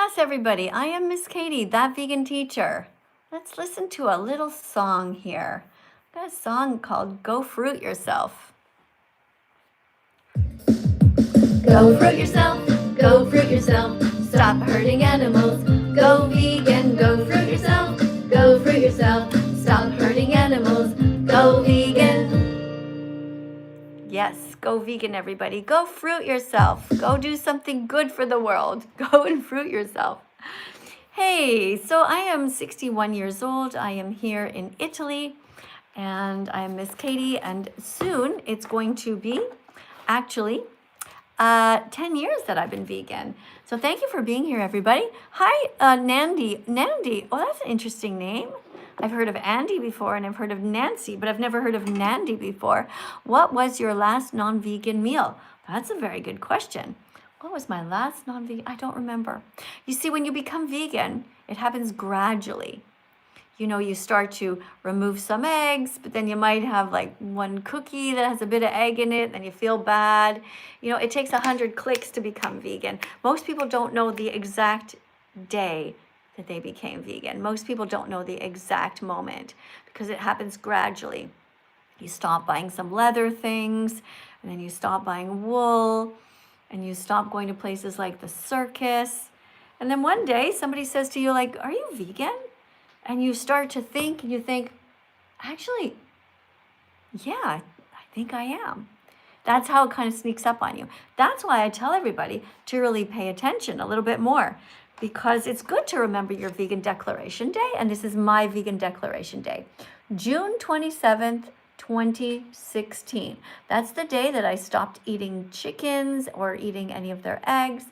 Yes, everybody, I am Miss Katie, that vegan teacher. Let's listen to a little song here. I've got a song called Go Fruit Yourself. Go fruit yourself, go fruit yourself. Stop hurting animals. Go vegan, go fruit yourself. Go fruit yourself. Stop hurting animals. Go vegan. Yes, go vegan, everybody. Go fruit yourself. Go do something good for the world. Go and fruit yourself. Hey, so I am 61 years old. I am here in Italy, and I'm Miss Katie, and soon it's going to be actually 10 years that I've been vegan. So thank you for being here, everybody. Hi, Nandi. Nandi. Oh, that's an interesting name. I've heard of Andy before, and I've heard of Nancy, but I've never heard of Nandi before. What was your last non-vegan meal? That's a very good question. What was my last non-vegan? I don't remember. You see, when you become vegan, it happens gradually. You know, you start to remove some eggs, but then you might have like one cookie that has a bit of egg in it, then you feel bad. You know, it takes 100 clicks to become vegan. Most people don't know the exact day that they became vegan. Most people don't know the exact moment because it happens gradually. You stop buying some leather things, and then you stop buying wool, and you stop going to places like the circus. And then one day somebody says to you, like, are you vegan? And you start to think, and you think, actually, yeah, I think I am. That's how it kind of sneaks up on you. That's why I tell everybody to really pay attention a little bit more, because it's good to remember your vegan declaration day. And this is my vegan declaration day, June 27th, 2016. That's the day that I stopped eating chickens or eating any of their eggs.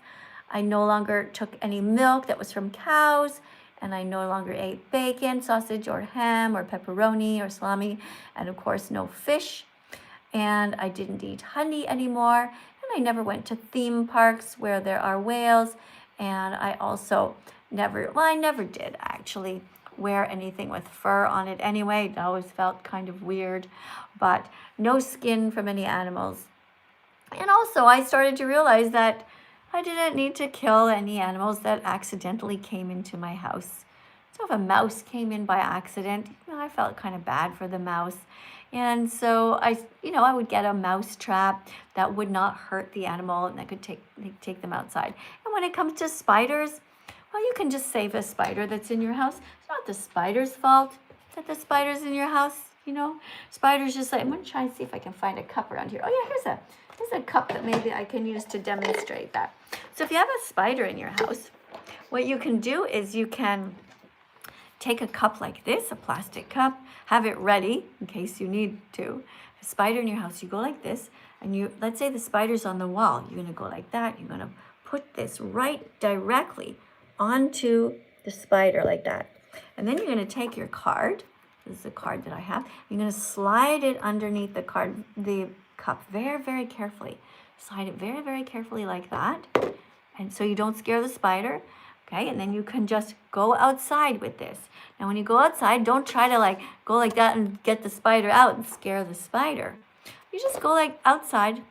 I no longer took any milk that was from cows, and I no longer ate bacon, sausage, or ham, or pepperoni, or salami, and of course no fish. And I didn't eat honey anymore, and I never went to theme parks where there are whales, and I also I never did actually wear anything with fur on it anyway. It always felt kind of weird, but no skin from any animals. And also I started to realize that I didn't need to kill any animals that accidentally came into my house. So if a mouse came in by accident, I felt kind of bad for the mouse. And so I would get a mouse trap that would not hurt the animal and that could take them outside. And when it comes to spiders, well, you can just save a spider that's in your house. It's not the spider's fault that the spider's in your house, Spiders just like, I'm going to try and see if I can find a cup around here. Oh yeah, here's a cup that maybe I can use to demonstrate that. So if you have a spider in your house, what you can do is you can take a cup like this, a plastic cup, have it ready in case you need to. A spider in your house, you go like this, and let's say the spider's on the wall. You're going to go like that. You're going to put this right directly onto the spider like that. And then you're going to take your card. This is a card that I have. You're going to slide it underneath the cup very, very carefully. Slide it very, very carefully like that. And so you don't scare the spider. Okay, and then you can just go outside with this. Now, when you go outside, don't try to go like that and get the spider out and scare the spider. You just go like outside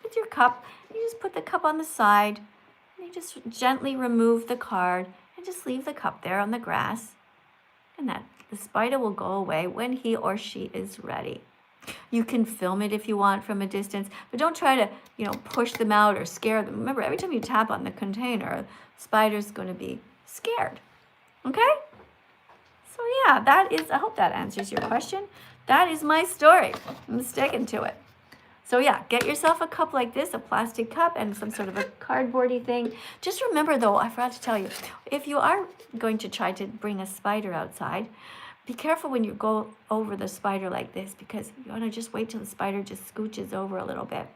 with your cup. You just put the cup on the side. And you just gently remove the card and just leave the cup there on the grass. And the spider will go away when he or she is ready. You can film it if you want from a distance, but don't try to, push them out or scare them. Remember, every time you tap on the container, the spider's going to be scared. Okay? So yeah, I hope that answers your question. That is my story. I'm sticking to it. So yeah, get yourself a cup like this, a plastic cup, and some sort of a cardboardy thing. Just remember though, I forgot to tell you, if you are going to try to bring a spider outside, be careful when you go over the spider like this, because you want to just wait till the spider just scooches over a little bit.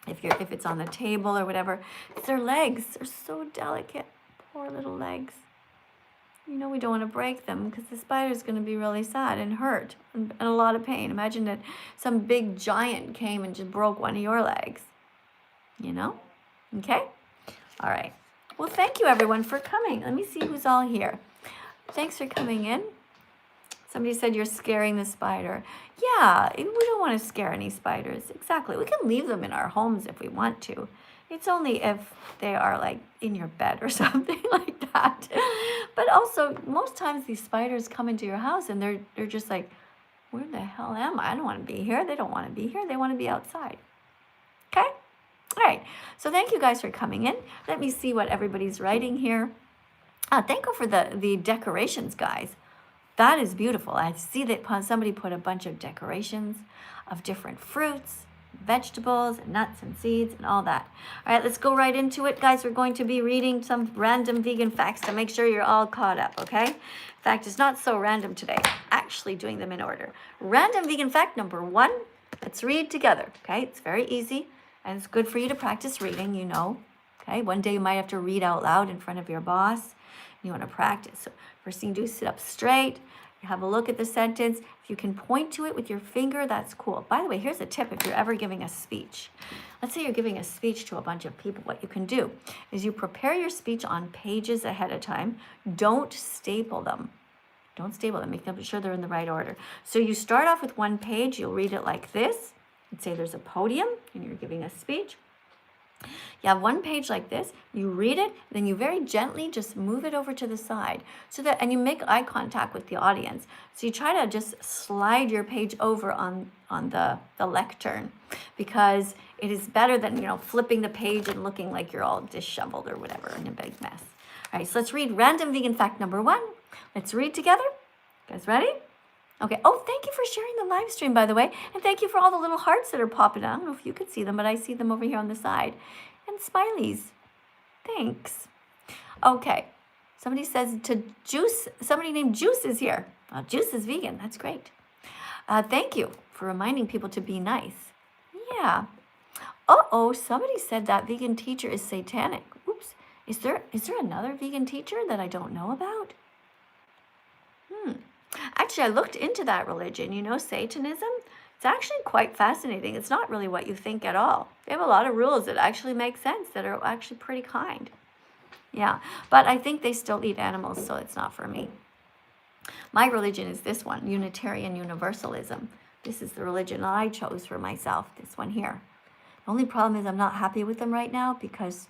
If it's on the table or whatever, their legs are so delicate. Poor little legs. We don't want to break them because the spider's going to be really sad and hurt and a lot of pain. Imagine that some big giant came and just broke one of your legs. Okay? All right. Well, thank you everyone for coming. Let me see who's all here. Thanks for coming in. Somebody said you're scaring the spider. Yeah, we don't want to scare any spiders. Exactly. We can leave them in our homes if we want to. It's only if they are like in your bed or something like that. But also, most times these spiders come into your house and they're just like, where the hell am I? I don't want to be here. They don't want to be here. They want to be outside. Okay? All right. So thank you guys for coming in. Let me see what everybody's writing here. Thank you for the decorations, guys. That is beautiful. I see that somebody put a bunch of decorations of different fruits, vegetables, and nuts and seeds and all that. All right, let's go right into it, guys. We're going to be reading some random vegan facts to make sure you're all caught up, okay? In fact, it's not so random today. Actually doing them in order. Random vegan fact number 1. Let's read together, okay? It's very easy, and it's good for you to practice reading, you know. Okay, one day you might have to read out loud in front of your boss. You want to practice. So first thing you do is sit up straight. You have a look at the sentence. If you can point to it with your finger, that's cool. By the way, here's a tip if you're ever giving a speech. Let's say you're giving a speech to a bunch of people. What you can do is you prepare your speech on pages ahead of time. Don't staple them. Don't staple them. Make sure they're in the right order. So you start off with one page. You'll read it like this. Let's say there's a podium and you're giving a speech. You have one page like this, you read it, then you very gently just move it over to the side so that, and you make eye contact with the audience. So you try to just slide your page over on the lectern, because it is better than, flipping the page and looking like you're all disheveled or whatever in a big mess. All right, so let's read random vegan fact number 1. Let's read together. You guys ready? Okay. Oh, thank you for sharing the live stream, by the way. And thank you for all the little hearts that are popping out. I don't know if you could see them, but I see them over here on the side. And smileys. Thanks. Okay. Somebody says to Juice, somebody named Juice is here. Well, Juice is vegan. That's great. Thank you for reminding people to be nice. Yeah. Uh-oh, somebody said that vegan teacher is satanic. Oops. Is there another vegan teacher that I don't know about? Actually, I looked into that religion, Satanism. It's actually quite fascinating. It's not really what you think at all. They have a lot of rules that actually make sense, that are actually pretty kind. Yeah, but I think they still eat animals, so it's not for me. My religion is this one, Unitarian Universalism. This is the religion I chose for myself, this one here. The only problem is I'm not happy with them right now because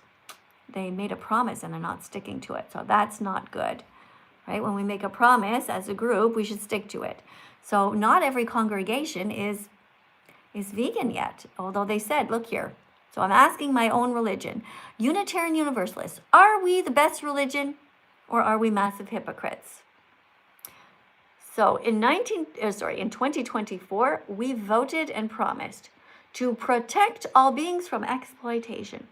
they made a promise and they're not sticking to it. So that's not good. Right? When we make a promise as a group, we should stick to it. So not every congregation is vegan yet, although they said, look here. So I'm asking my own religion, Unitarian Universalists, are we the best religion or are we massive hypocrites? So in 2024, we voted and promised to protect all beings from exploitation.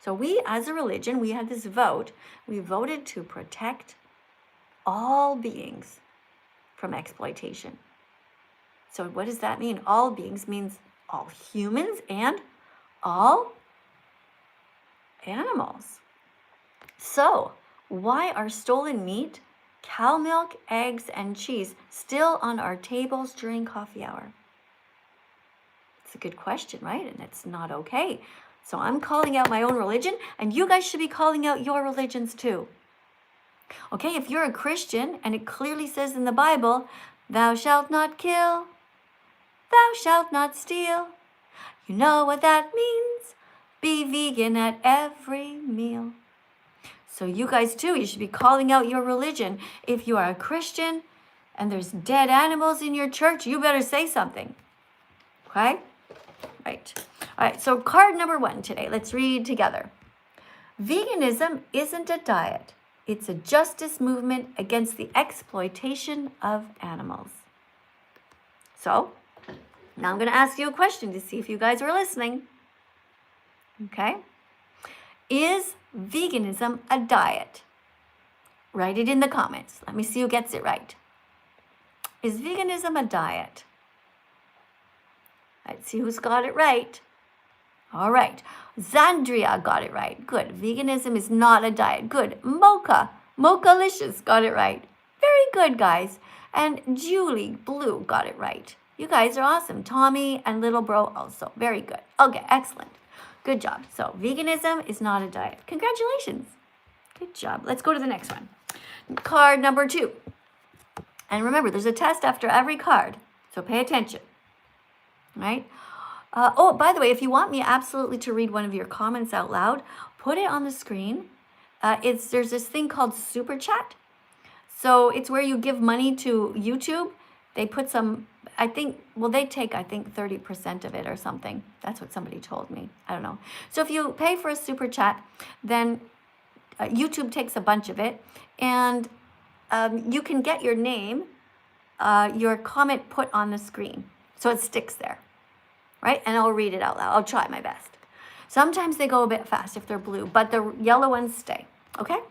So we, as a religion, we had this vote. We voted to protect all beings from exploitation. So what does that mean? All beings means all humans and all animals. So why are stolen meat, cow milk, eggs, and cheese still on our tables during coffee hour? It's a good question, right? And it's not okay. So I'm calling out my own religion, and you guys should be calling out your religions too. Okay, if you're a Christian and it clearly says in the Bible, thou shalt not kill, thou shalt not steal. You know what that means. Be vegan at every meal. So you guys too, you should be calling out your religion. If you are a Christian and there's dead animals in your church, you better say something. Okay? Right. All right, so card number 1 today. Let's read together. Veganism isn't a diet. It's a justice movement against the exploitation of animals. So, now I'm going to ask you a question to see if you guys are listening. Okay? Is veganism a diet? Write it in the comments. Let me see who gets it right. Is veganism a diet? Let's see who's got it right. All right. Zandria got it right. Good. Veganism is not a diet. Good. Mochalicious got it right. Very good, guys. And Julie Blue got it right. You guys are awesome. Tommy and Little Bro also. Very good. Okay, excellent. Good job. So veganism is not a diet. Congratulations. Good job. Let's go to the next one. Card number 2. And remember, there's a test after every card. So pay attention. Right? Oh, by the way, if you want me absolutely to read one of your comments out loud, put it on the screen. There's this thing called Super Chat. So it's where you give money to YouTube. They put some, I think, well, they take, I think, 30% of it or something. That's what somebody told me. I don't know. So if you pay for a Super Chat, then YouTube takes a bunch of it. And you can get your name, your comment put on the screen. So it sticks there, right? And I'll read it out loud. I'll try my best. Sometimes they go a bit fast if they're blue, but the yellow ones stay, okay? All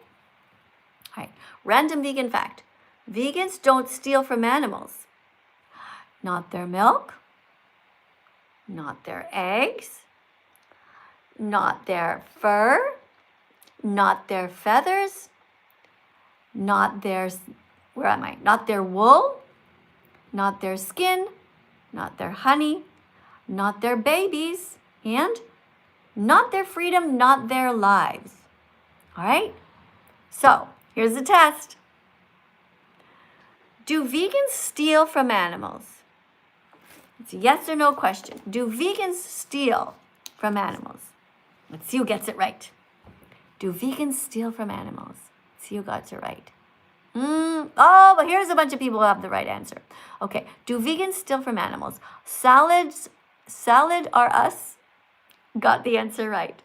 right, random vegan fact. Vegans don't steal from animals. Not their milk, not their eggs, not their fur, not their feathers, not their, where am I? Not their wool, not their skin, not their honey, not their babies, and not their freedom, not their lives. All right? So, here's the test. Do vegans steal from animals? It's a yes or no question. Do vegans steal from animals? Let's see who gets it right. Do vegans steal from animals? Let's see who got it right. Oh, but here's a bunch of people who have the right answer. Okay, do vegans steal from animals? Salad are us got the answer right.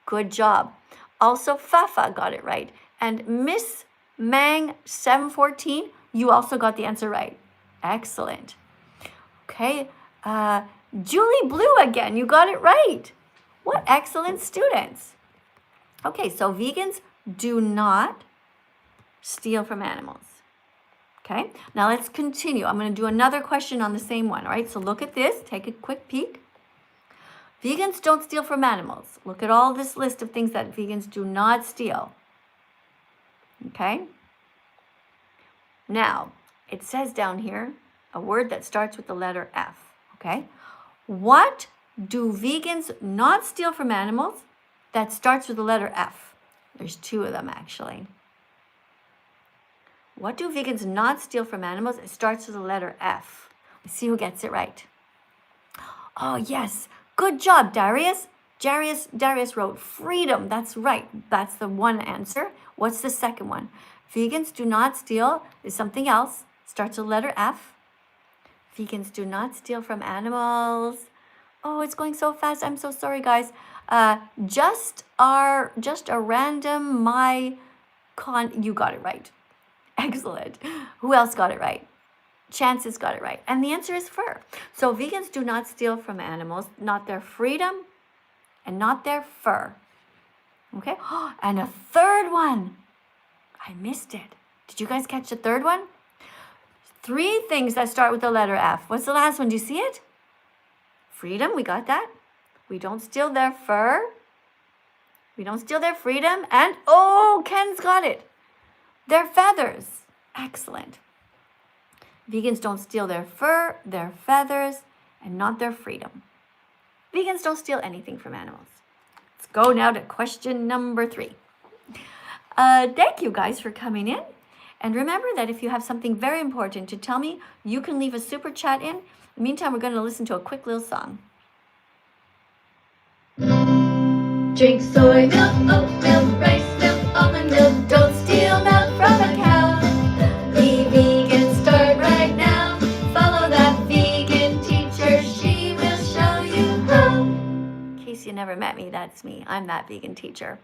Good job. Also, Fafa got it right. And Miss Mang 714, you also got the answer right. Excellent. Okay, Julie Blue again, you got it right. What excellent students. Okay, so vegans do not steal from animals. Okay, now let's continue. I'm going to do another question on the same one, all right? So look at this, take a quick peek. Vegans don't steal from animals. Look at all this list of things that vegans do not steal. Okay? Now, it says down here a word that starts with the letter F. Okay? What do vegans not steal from animals that starts with the letter F? There's two of them, actually. What do vegans not steal from animals? It starts with the letter F. Let's see who gets it right. Oh, yes. Good job, Darius. Darius wrote freedom. That's right. That's the one answer. What's the second one? Vegans do not steal is something else. Starts with the letter F. Vegans do not steal from animals. Oh, it's going so fast. I'm so sorry, guys. Just a random you got it right. Excellent. Who else got it right? Chances got it right. And the answer is fur. So vegans do not steal from animals, not their freedom and not their fur. Okay? And a third one. I missed it. Did you guys catch the third one? 3 things that start with the letter F. What's the last one? Do you see it? Freedom, we got that. We don't steal their fur. We don't steal their freedom. And, oh, Ken's got it. Their feathers. Excellent. Vegans don't steal their fur, their feathers, and not their freedom. Vegans don't steal anything from animals. Let's go now to question number 3. Thank you guys for coming in. And remember that if you have something very important to tell me, you can leave a super chat in. In the meantime, we're going to listen to a quick little song. Drink soy milk, oat milk, rice milk, almond milk. Don't steal milk from a cow. Be vegan, start right now. Follow that vegan teacher. She will show you how. In case you never met me, that's me. I'm that vegan teacher.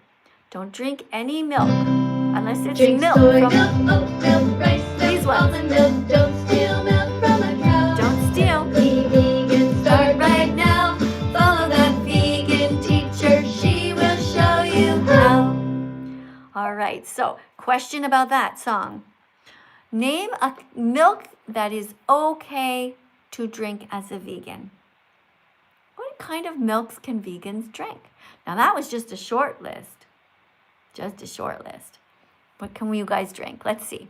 Don't drink any milk unless it's Drink milk soy from milk, oat milk, rice these milk, ones. almond milk. Don't steal milk from a cow. Don't steal. Be vegan, start right now. Follow that vegan teacher. She will show you how. All right, so question about that song. Name a milk that is okay to drink as a vegan. What kind of milks can vegans drink? Now that was just a short list. Just a short list. What can you guys drink? Let's see.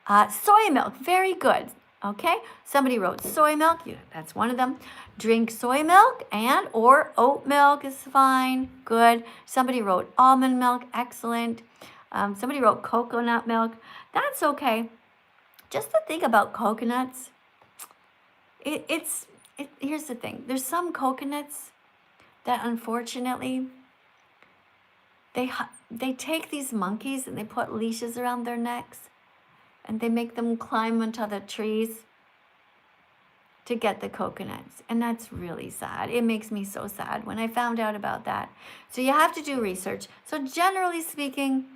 Soy milk, very good. Okay, somebody wrote soy milk. Yeah, that's one of them. Drink soy milk and or oat milk is fine. Good. Somebody wrote almond milk. Excellent. Somebody wrote coconut milk. That's okay. Just to think about coconuts, it's here's the thing. There's some coconuts that unfortunately, they take these monkeys and they put leashes around their necks and they make them climb onto the trees to get the coconuts. And that's really sad. It makes me so sad when I found out about that. So you have to do research. So generally speaking,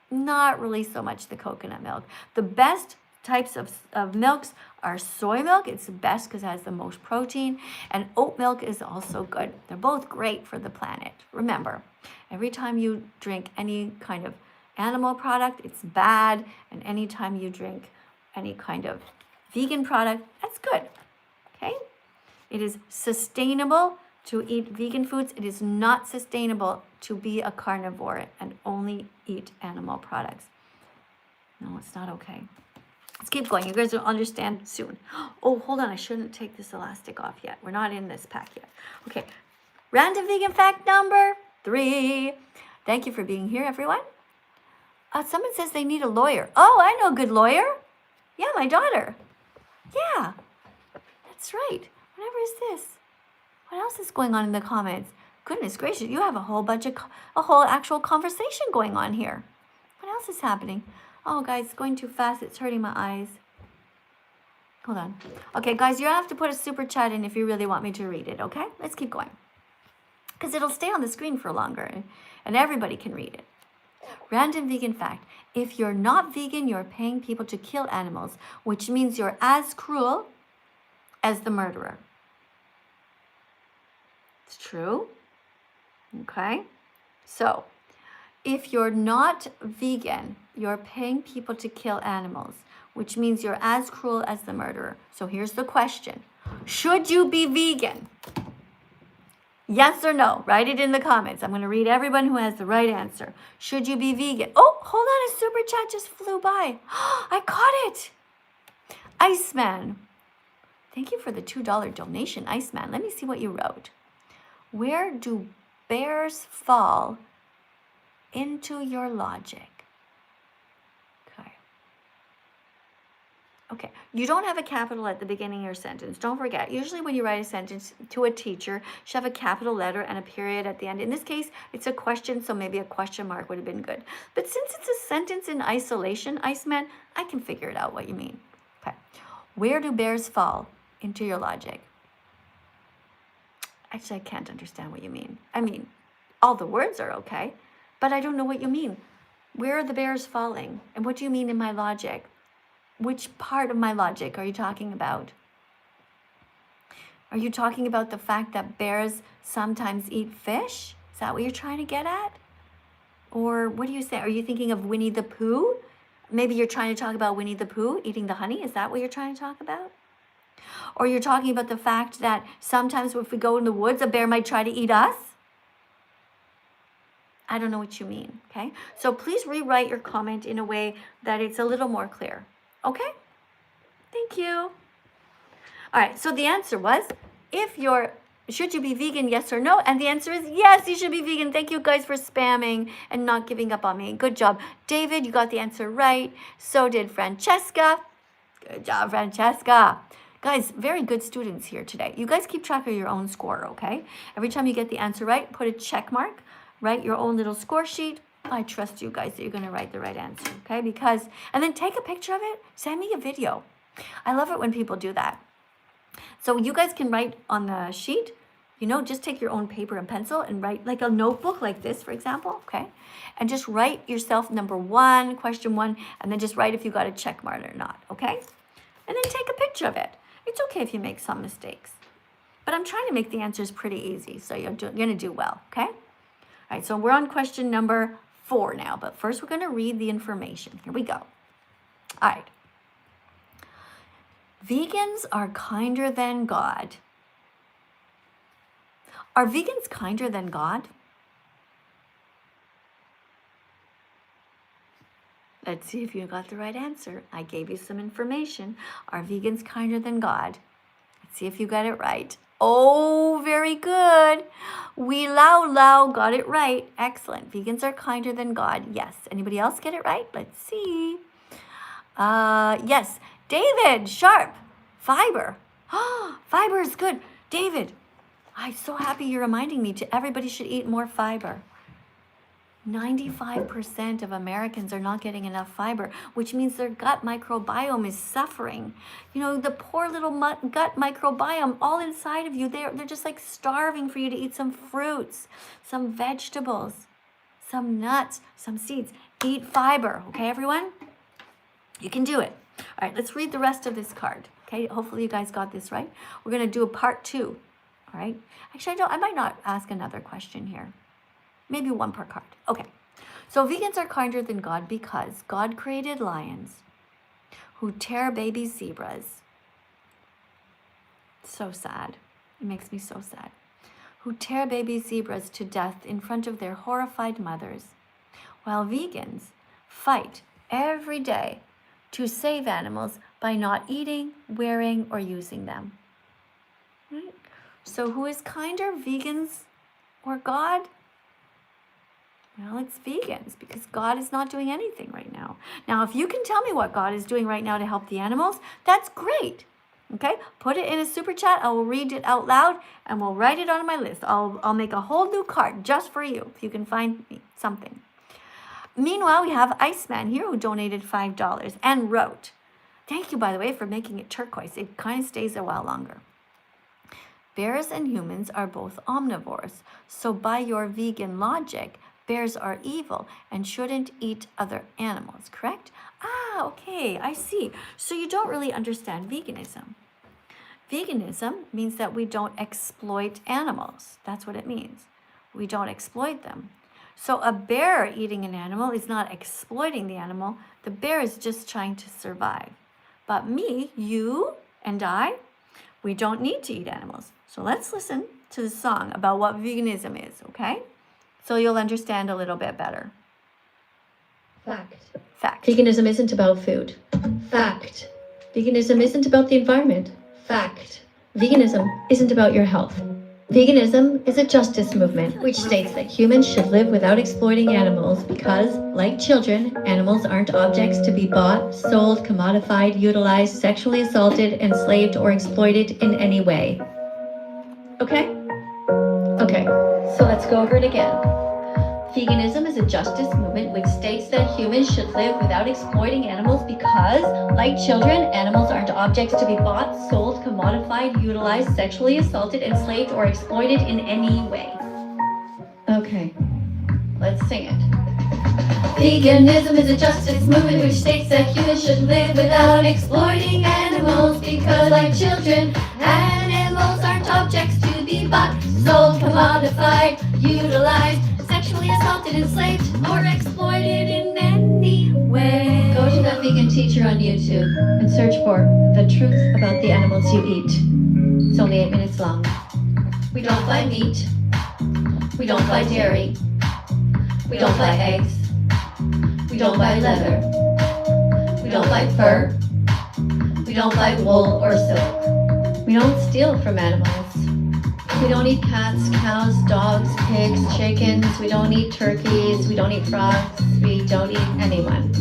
not really so much the coconut milk. The best types of milks are soy milk. It's the best because it has the most protein. And oat milk is also good. They're both great for the planet. Remember, every time you drink any kind of animal product, it's bad. And anytime you drink any kind of vegan product, that's good. Okay? It is sustainable to eat vegan foods. It is not sustainable to be a carnivore and only eat animal products. No, it's not okay. Let's keep going. You guys will understand soon. Oh, hold on. I shouldn't take this elastic off yet. We're not in this pack yet. Okay. Random vegan fact number 3. Thank you for being here, everyone. Someone says they need a lawyer. Oh, I know a good lawyer. Yeah, my daughter. Yeah, that's right. Whatever is this? What else is going on in the comments? Goodness gracious, you have a whole actual conversation going on here. What else is happening? Oh, guys, it's going too fast. It's hurting my eyes. Hold on. Okay, guys, you have to put a super chat in if you really want me to read it, okay? Let's keep going. Because it'll stay on the screen for longer, and everybody can read it. Random vegan fact. If you're not vegan, you're paying people to kill animals, which means you're as cruel as the murderer. It's true. Okay? So, if you're not vegan, you're paying people to kill animals, which means you're as cruel as the murderer. So here's the question. Should you be vegan? Yes or no? Write it in the comments. I'm going to read everyone who has the right answer. Should you be vegan? Oh, hold on. A super chat just flew by. I caught it. Iceman. Thank you for the $2 donation, Iceman. Let me see what you wrote. Where do bears fall into your logic? Okay, you don't have a capital at the beginning of your sentence. Don't forget, usually when you write a sentence to a teacher, you should have a capital letter and a period at the end. In this case, it's a question, so maybe a question mark would have been good. But since it's a sentence in isolation, Iceman, I can figure it out what you mean. Okay, where do bears fall into your logic? Actually, I can't understand what you mean. I mean, all the words are okay, but I don't know what you mean. Where are the bears falling? And what do you mean in my logic? Which part of my logic are you talking about? Are you talking about the fact that bears sometimes eat fish? Is that what you're trying to get at? Or what do you say? Are you thinking of Winnie the Pooh? Maybe you're trying to talk about Winnie the Pooh eating the honey. Is that what you're trying to talk about? Or you're talking about the fact that sometimes if we go in the woods, a bear might try to eat us? I don't know what you mean, okay? So please rewrite your comment in a way that it's a little more clear. Okay? Thank you. All right, so the answer was, should you be vegan, yes or no? And the answer is yes, you should be vegan. Thank you guys for spamming and not giving up on me. Good job. David, you got the answer right. So did Francesca. Good job, Francesca. Guys, very good students here today. You guys keep track of your own score, okay? Every time you get the answer right, put a check mark, write your own little score sheet. I trust you guys that you're going to write the right answer, okay? And then take a picture of it, send me a video. I love it when people do that. So you guys can write on the sheet, just take your own paper and pencil and write like a notebook like this, for example, okay? And just write yourself number 1, question 1, and then just write if you got a check mark or not, okay? And then take a picture of it. It's okay if you make some mistakes. But I'm trying to make the answers pretty easy, so you're going to do well, okay? All right, so we're on question number 4 now, but first we're going to read the information. Here we go. All right. Vegans are kinder than God. Are vegans kinder than God? Let's see if you got the right answer. I gave you some information. Are vegans kinder than God? Let's see if you got it right. Oh, very good. We Lao got it right. Excellent. Vegans are kinder than God. Yes. Anybody else get it right? Let's see. Yes. David, sharp, fiber. Fiber is good. David, I'm so happy you're reminding me to everybody should eat more fiber. 95% of Americans are not getting enough fiber, which means their gut microbiome is suffering. You know, the poor little gut microbiome all inside of you, they're just like starving for you to eat some fruits, some vegetables, some nuts, some seeds. Eat fiber, okay, everyone? You can do it. All right, let's read the rest of this card, okay? Hopefully you guys got this right. We're going to do a part 2, all right? Actually, I might not ask another question here. Maybe one per card. Okay. So vegans are kinder than God because God created lions who tear baby zebras. So sad. It makes me so sad. Who tear baby zebras to death in front of their horrified mothers, while vegans fight every day to save animals by not eating, wearing, or using them. Right? So who is kinder, vegans or God? Well, it's vegans because God is not doing anything right now. Now, if you can tell me what God is doing right now to help the animals, that's great. Okay, put it in a super chat. I will read it out loud and we'll write it on my list. I'll make a whole new card just for you if you can find me something. Meanwhile, we have Iceman here who donated $5 and wrote, thank you, by the way, for making it turquoise. It kind of stays a while longer. Bears and humans are both omnivores. So by your vegan logic, bears are evil and shouldn't eat other animals, correct? Ah, okay, I see. So you don't really understand veganism. Veganism means that we don't exploit animals. That's what it means. We don't exploit them. So a bear eating an animal is not exploiting the animal. The bear is just trying to survive. But me, you, and I, we don't need to eat animals. So let's listen to the song about what veganism is, okay? So you'll understand a little bit better. Fact. Fact. Veganism isn't about food. Fact. Veganism isn't about the environment. Fact. Veganism isn't about your health. Veganism is a justice movement which states that humans should live without exploiting animals because, like children, animals aren't objects to be bought, sold, commodified, utilized, sexually assaulted, enslaved, or exploited in any way. Okay? Okay, so let's go over it again. Veganism is a justice movement which states that humans should live without exploiting animals because, like children, animals aren't objects to be bought, sold, commodified, utilized, sexually assaulted, enslaved, or exploited in any way. Okay, let's sing it. Veganism is a justice movement which states that humans should live without exploiting animals because, like children, animals aren't objects to be bought, sold, commodified, utilized, sexually assaulted, enslaved, or exploited in any way. Go to That Vegan Teacher on YouTube and search for The Truth About the Animals You Eat. It's only 8 minutes long. We don't buy meat. We don't buy dairy. We don't buy eggs. We don't buy leather. We don't buy fur. We don't buy wool or silk. We don't steal from animals. We don't eat cats, cows, dogs, pigs, chickens. We don't eat turkeys. We don't eat frogs. We don't eat anyone.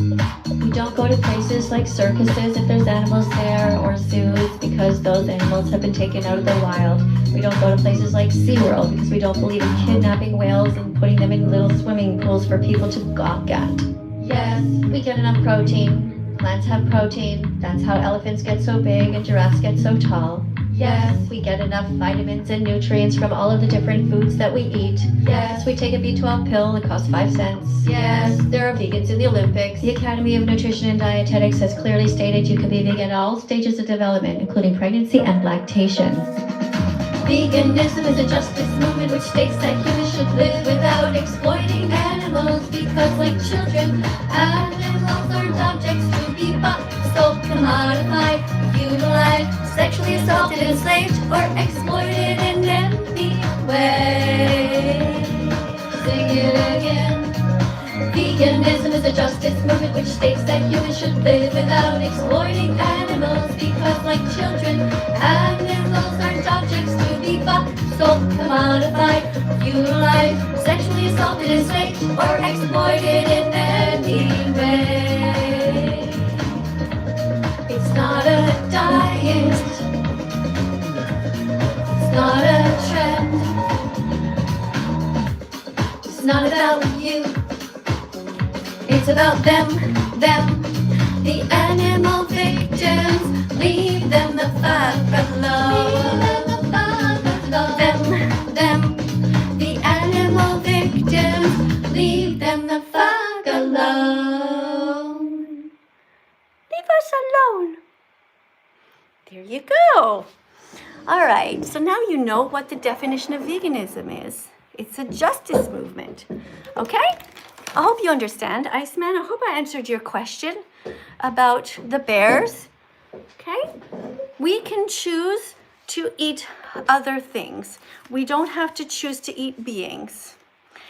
We don't go to places like circuses if there's animals there, or zoos because those animals have been taken out of the wild. We don't go to places like SeaWorld because we don't believe in kidnapping whales and putting them in little swimming pools for people to gawk at. Yes, we get enough protein. Plants have protein. That's how elephants get so big and giraffes get so tall. Yes, we get enough vitamins and nutrients from all of the different foods that we eat. Yes, we take a B12 pill that costs 5 cents. Yes, there are vegans in the Olympics. The Academy of Nutrition and Dietetics has clearly stated you can be vegan at all stages of development, including pregnancy and lactation. Veganism is a justice movement which states that humans should live without exploiting animals because, like children, animals aren't objects to be bought, sold, commodified, utilized, sexually assaulted, enslaved, or exploited in any way. Sing it again. Veganism is a justice movement which states that humans should live without exploiting animals because, like children, animals aren't objects to be bought, sold, commodified, utilized, sexually assaulted, enslaved, or exploited in any way. It's not a diet. about them, the animal victims. Leave them the fuck alone. Them, the animal victims. Leave them the fuck alone. Leave us alone. There you go. All right, so now you know what the definition of veganism is. It's a justice movement. Okay? I hope you understand, Iceman. I hope I answered your question about the bears. Okay? We can choose to eat other things. We don't have to choose to eat beings.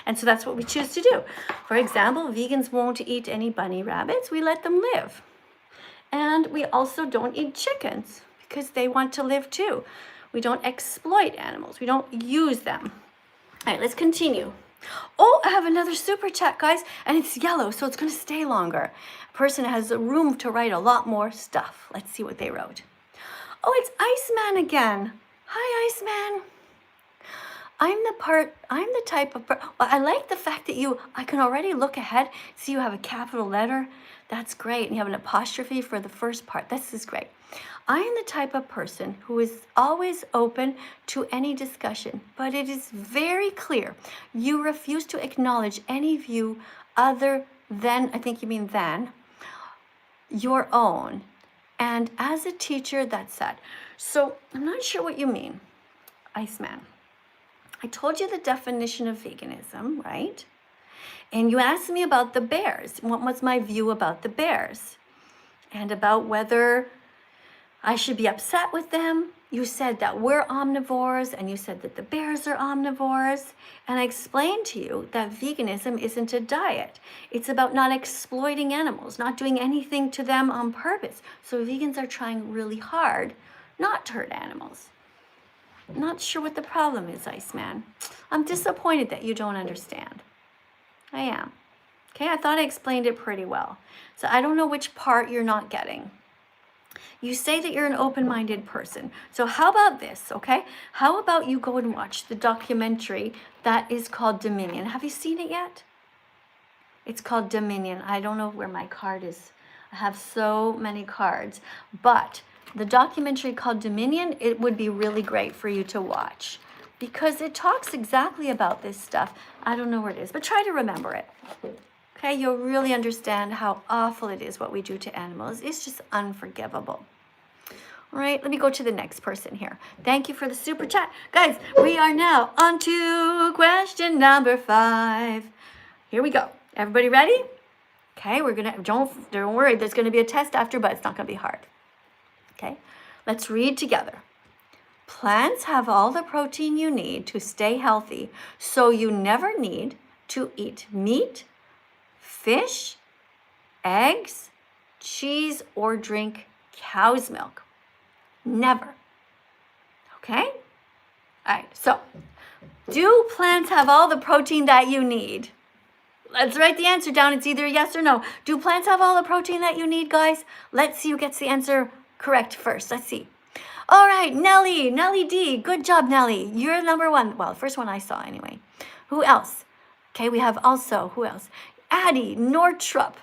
And so that's what we choose to do. For example, vegans won't eat any bunny rabbits. We let them live. And we also don't eat chickens because they want to live too. We don't exploit animals. We don't use them. All right, let's continue. Oh, I have another super chat, guys, and it's yellow, so it's going to stay longer. A person has room to write a lot more stuff. Let's see what they wrote. Oh, it's Iceman again. Hi, Iceman. I'm the type of well, I like the fact that I can already look ahead. See, you have a capital letter. That's great. And you have an apostrophe for the first part. This is great. I am the type of person who is always open to any discussion, but it is very clear you refuse to acknowledge any view other than, I think you mean than, your own. And as a teacher, that's sad. So I'm not sure what you mean, Iceman. I told you the definition of veganism, right? And you asked me about the bears. What was my view about the bears? And about whether I should be upset with them. You said that we're omnivores, and you said that the bears are omnivores. And I explained to you that veganism isn't a diet. It's about not exploiting animals, not doing anything to them on purpose. So vegans are trying really hard not to hurt animals. Not sure what the problem is, Iceman. I'm disappointed that you don't understand. I am. Okay, I thought I explained it pretty well. So I don't know which part you're not getting. You say that you're an open-minded person. So how about this, okay? How about you go and watch the documentary that is called Dominion. Have you seen it yet? It's called Dominion. I don't know where my card is. I have so many cards. But the documentary called Dominion, it would be really great for you to watch because it talks exactly about this stuff. I don't know where it is, but try to remember it. Okay, you'll really understand how awful it is what we do to animals. It's just unforgivable. All right, let me go to the next person here. Thank you for the super chat. Guys, we are now on to question number 5. Here we go. Everybody ready? Okay, we're gonna, don't worry, there's gonna be a test after, but it's not gonna be hard. Okay, let's read together. Plants have all the protein you need to stay healthy, so you never need to eat meat, fish, eggs, cheese, or drink cow's milk. Never. Okay? All right, so do plants have all the protein that you need? Let's write the answer down. It's either yes or no. Do plants have all the protein that you need, guys? Let's see who gets the answer correct first. Let's see. All right, Nellie D. Good job, Nellie. You're number 1. Well, first one I saw anyway. Who else? Okay, we have also, who else? Addie Nortrup.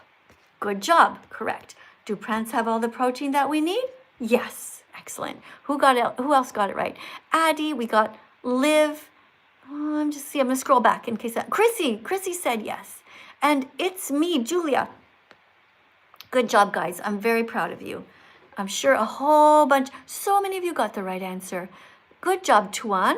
Good job, correct. Do plants have all the protein that we need? Yes, excellent. Who else got it right? Addie, we got Liv. Oh, I'm gonna scroll back in case that. Chrissy said yes. And it's me, Julia. Good job, guys. I'm very proud of you. I'm sure so many of you got the right answer. Good job, Tuan.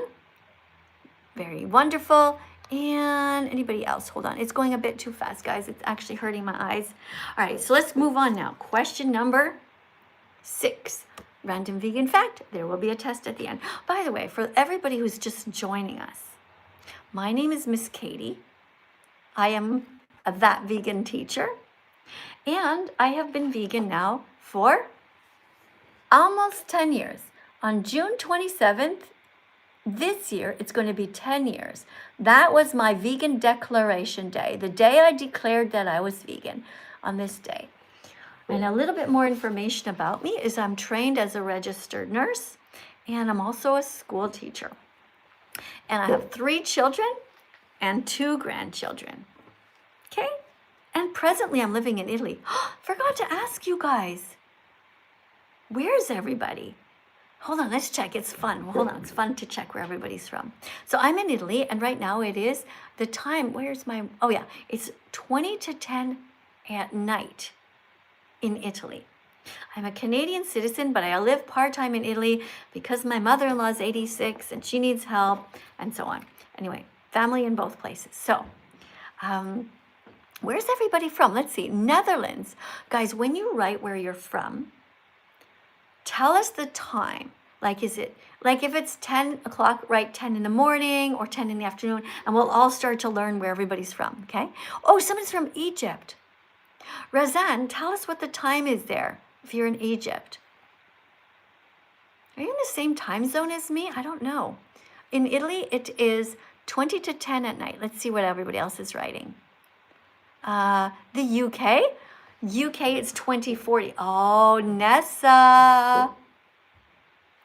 Very wonderful. And anybody else? Hold on. It's going a bit too fast, guys. It's actually hurting my eyes. All right, so let's move on now. Question number 6. Random vegan fact. There will be a test at the end. By the way, for everybody who's just joining us, my name is Miss Katie. I am a That Vegan teacher. And I have been vegan now for almost 10 years. On June 27th, this year, it's going to be 10 years. That was my vegan declaration day, the day I declared that I was vegan, on this day. And a little bit more information about me is I'm trained as a registered nurse, and I'm also a school teacher. And I have 3 children and 2 grandchildren. Okay? And presently I'm living in Italy. Forgot to ask you guys. Where's everybody? Hold on, let's check. It's fun. Well, hold on. It's fun to check where everybody's from. So I'm in Italy, and right now it is the time. Where's my... Oh, yeah. It's 20 to 10 at night in Italy. I'm a Canadian citizen, but I live part-time in Italy because my mother-in-law is 86, and she needs help, and so on. Anyway, family in both places. So, where's everybody from? Let's see. Netherlands. Guys, when you write where you're from, tell us the time. Like, is it, like if it's 10 o'clock, write 10 in the morning or 10 in the afternoon, and we'll all start to learn where everybody's from, okay? Oh, someone's from Egypt. Razan, tell us what the time is there if you're in Egypt. Are you in the same time zone as me? I don't know. In Italy, it is 20 to 10 at night. Let's see what everybody else is writing. The UK? UK, it's 2040. Oh, Nessa.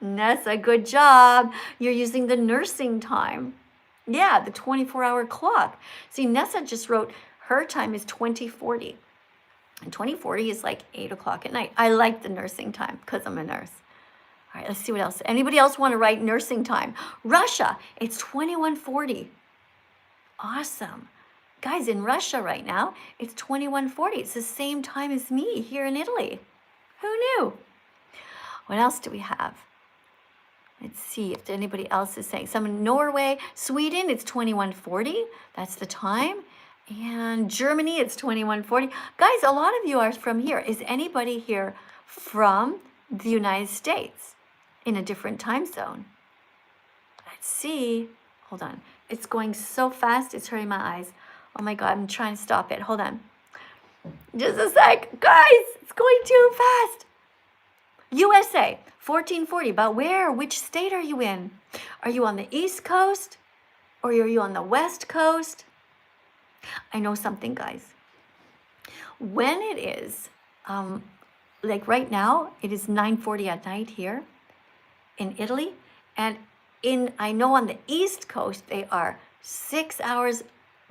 Nessa, good job. You're using the nursing time. Yeah, the 24-hour clock. See, Nessa just wrote her time is 2040. And 2040 is like 8 o'clock at night. I like the nursing time because I'm a nurse. All right, let's see what else. Anybody else want to write nursing time? Russia, it's 2140. Awesome. Guys, in Russia right now, it's 2140. It's the same time as me here in Italy. Who knew? What else do we have? Let's see if anybody else is saying. Some in Norway, Sweden, it's 2140. That's the time. And Germany, it's 2140. Guys, a lot of you are from here. Is anybody here from the United States in a different time zone? Let's see. Hold on. It's going so fast, it's hurting my eyes. Oh my God, I'm trying to stop it. Hold on. Just a sec. Guys, it's going too fast. USA, 1440. But where? Which state are you in? Are you on the East Coast? Or are you on the West Coast? I know something, guys. When it is, like right now, it is 9:40 at night here in Italy. And I know on the East Coast, they are 6 hours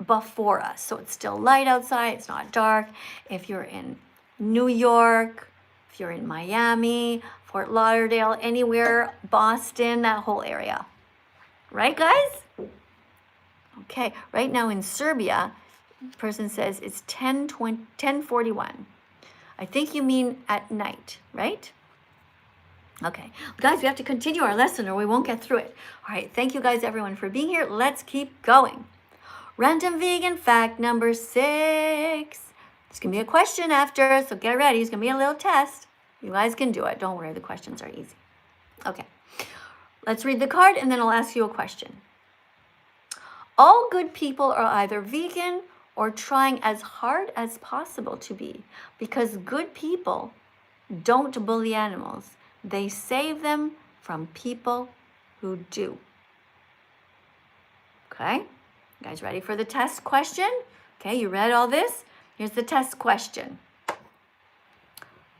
before us. So it's still light outside. It's not dark. If you're in New York, if you're in Miami, Fort Lauderdale, anywhere, Boston, that whole area. Right, guys? Okay. Right now in Serbia, the person says it's 10:41. I think you mean at night, right? Okay. Guys, we have to continue our lesson or we won't get through it. All right. Thank you guys, everyone, for being here. Let's keep going. Random vegan fact number 6. There's going to be a question after, so get ready. It's going to be a little test. You guys can do it. Don't worry, the questions are easy. Okay. Let's read the card and then I'll ask you a question. All good people are either vegan or trying as hard as possible to be, because good people don't bully animals. They save them from people who do. Okay? You guys ready for the test question? Okay, you read all this? Here's the test question.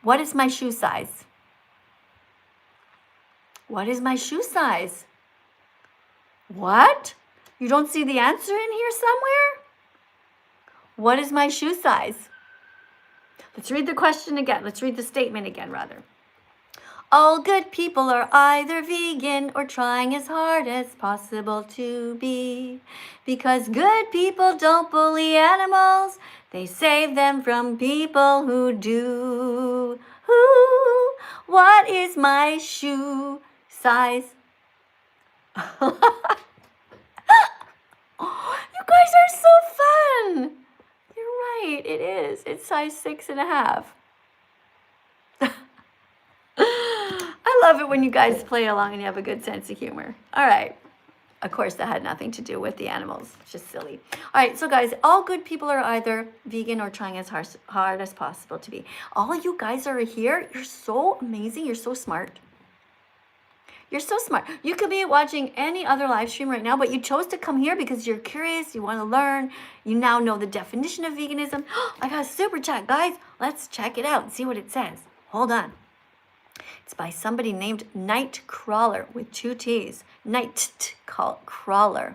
What is my shoe size? What is my shoe size? What? You don't see the answer in here somewhere? What is my shoe size? Let's read the question again. Let's read the statement again, rather. All good people are either vegan or trying as hard as possible to be. Because good people don't bully animals. They save them from people who do. Ooh, what is my shoe size? You guys are so fun. You're right, it is. It's size 6.5. I love it when you guys play along and you have a good sense of humor. All right. Of course, that had nothing to do with the animals. It's just silly. All right. So, guys, all good people are either vegan or trying as hard as possible to be. All you guys are here. You're so amazing. You're so smart. You're so smart. You could be watching any other live stream right now, but you chose to come here because you're curious. You want to learn. You now know the definition of veganism. I got a super chat, guys. Let's check it out and see what it says. Hold on. It's by somebody named Nightcrawler with 2 T's. Nightcrawler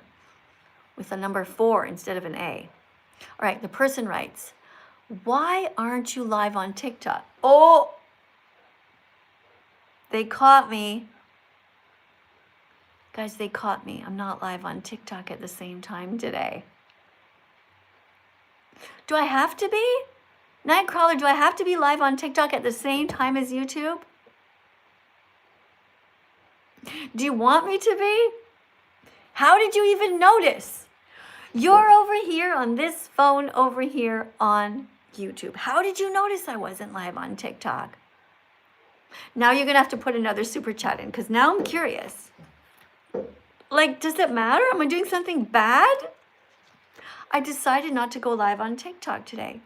with a number 4 instead of an A. All right, the person writes, Why aren't you live on TikTok? Oh, they caught me. Guys, they caught me. I'm not live on TikTok at the same time today. Do I have to be? Nightcrawler, do I have to be live on TikTok at the same time as YouTube? Do you want me to be? How did you even notice? You're over here on this phone over here on YouTube. How did you notice I wasn't live on TikTok? Now you're going to have to put another super chat in because now I'm curious. Like, does it matter? Am I doing something bad? I decided not to go live on TikTok today.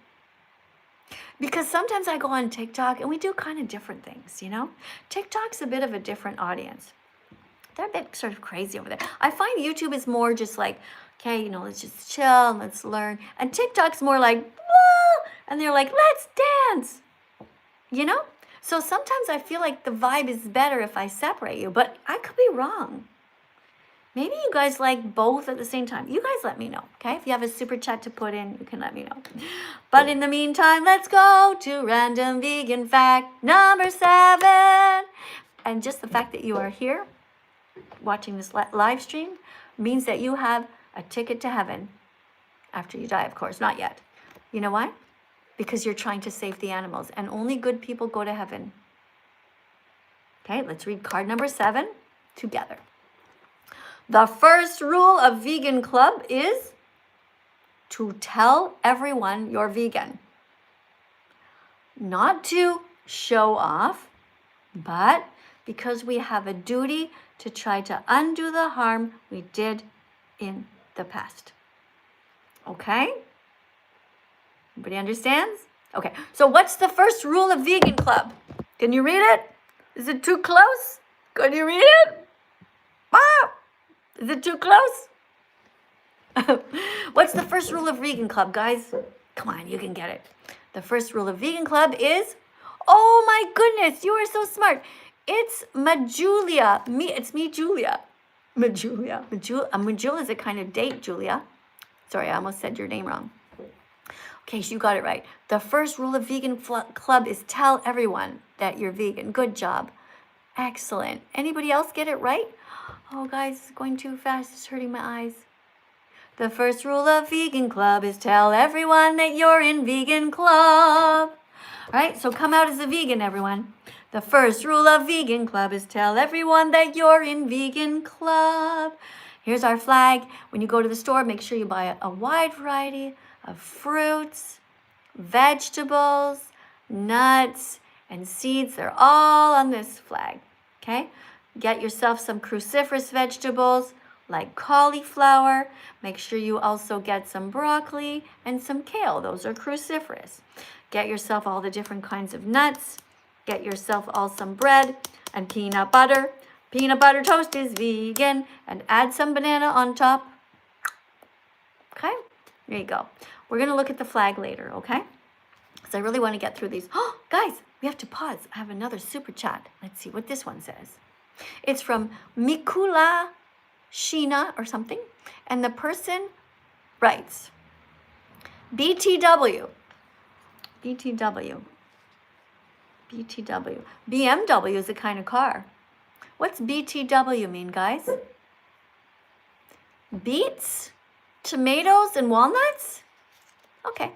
Because sometimes I go on TikTok and we do kind of different things, you know? TikTok's a bit of a different audience. They're a bit sort of crazy over there. I find YouTube is more just like, okay, you know, let's just chill and let's learn. And TikTok's more like, whoa, and they're like, let's dance, you know? So sometimes I feel like the vibe is better if I separate you, but I could be wrong. Maybe you guys like both at the same time. You guys let me know, okay? If you have a super chat to put in, you can let me know. But in the meantime, let's go to random vegan fact number 7. And just the fact that you are here watching this live stream means that you have a ticket to heaven after you die, of course, not yet. You know why? Because you're trying to save the animals and only good people go to heaven. Okay, let's read card number 7 together. The first rule of Vegan Club is to tell everyone you're vegan. Not to show off, but because we have a duty to try to undo the harm we did in the past. Okay? Everybody understands? Okay, so what's the first rule of Vegan Club? Can you read it? Is it too close? Can you read it? Ah! Is it too close? What's the first rule of Vegan Club, guys? Come on, you can get it. The first rule of Vegan Club is, oh my goodness, you are so smart. It's Majulia. It's me, Julia. Majulia. Majulia is a kind of date, Julia. Sorry, I almost said your name wrong. Okay, so you got it right. The first rule of Vegan Club is tell everyone that you're vegan. Good job. Excellent. Anybody else get it right? Oh, guys, it's going too fast. It's hurting my eyes. The first rule of Vegan Club is tell everyone that you're in Vegan Club. All right, so come out as a vegan, everyone. The first rule of Vegan Club is tell everyone that you're in Vegan Club. Here's our flag. When you go to the store, make sure you buy a wide variety of fruits, vegetables, nuts, and seeds. They're all on this flag, okay? Get yourself some cruciferous vegetables like cauliflower. Make sure you also get some broccoli and some kale. Those are cruciferous. Get yourself all the different kinds of nuts. Get yourself all some bread and peanut butter. Peanut butter toast is vegan. And add some banana on top. Okay? There you go. We're going to look at the flag later, okay? Because I really want to get through these. Oh, guys, we have to pause. I have another super chat. Let's see what this one says. It's from Mikula Sheena or something. And the person writes, BTW. BMW is a kind of car. What's BTW mean, guys? Beets, tomatoes, and walnuts? Okay.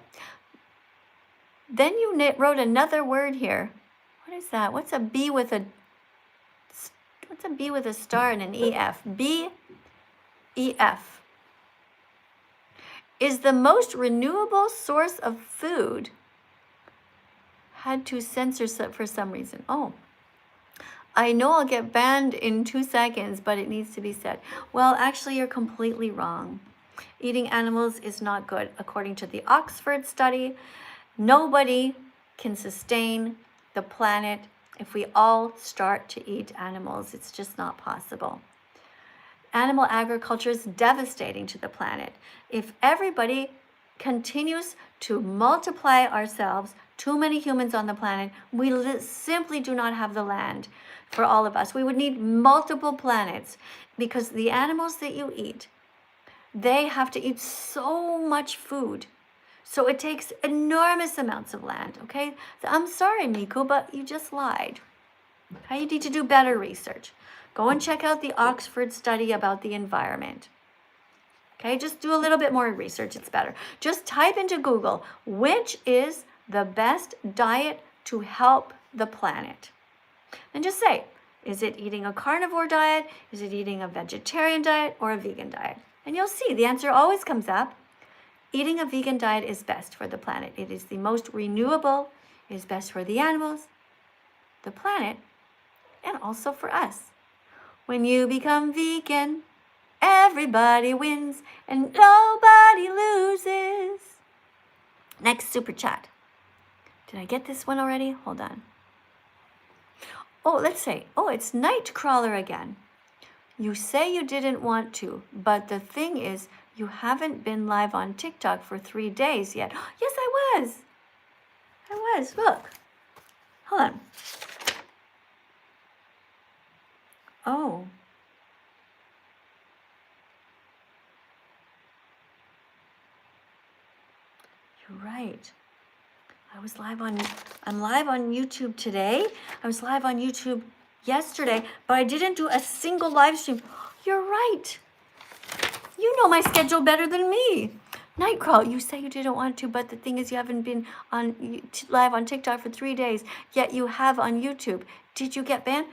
Then you wrote another word here. What is that? What's a B with a star and an EF? BEF is the most renewable source of food. Had to censor for some reason. Oh, I know I'll get banned in 2 seconds, but it needs to be said. Well, actually, you're completely wrong. Eating animals is not good. According to the Oxford study, nobody can sustain the planet if we all start to eat animals. It's just not possible. Animal agriculture is devastating to the planet. If everybody continues to multiply ourselves, too many humans on the planet, we simply do not have the land for all of us. We would need multiple planets because the animals that you eat, they have to eat so much food, So it takes enormous amounts of land, okay? So I'm sorry, Miku, but you just lied. Okay, you need to do better research. Go and check out the Oxford study about the environment. Okay, just do a little bit more research, it's better. Just type into Google, which is the best diet to help the planet? And just say, is it eating a carnivore diet? Is it eating a vegetarian diet or a vegan diet? And you'll see the answer always comes up. Eating a vegan diet is best for the planet. It is the most renewable, it is best for the animals, the planet, and also for us. When you become vegan, everybody wins and nobody loses. Next super chat. Did I get this one already? Hold on. Oh, let's say, it's Nightcrawler again. You say you didn't want to, but the thing is, you haven't been live on TikTok for 3 days yet. Yes, I was. Look. Hold on. Oh. You're right. I'm live on YouTube today. I was live on YouTube yesterday, but I didn't do a single live stream. You're right. You know my schedule better than me. Nightcrawler, you say you didn't want to, but the thing is you haven't been live on TikTok for 3 days, yet you have on YouTube. Did you get banned?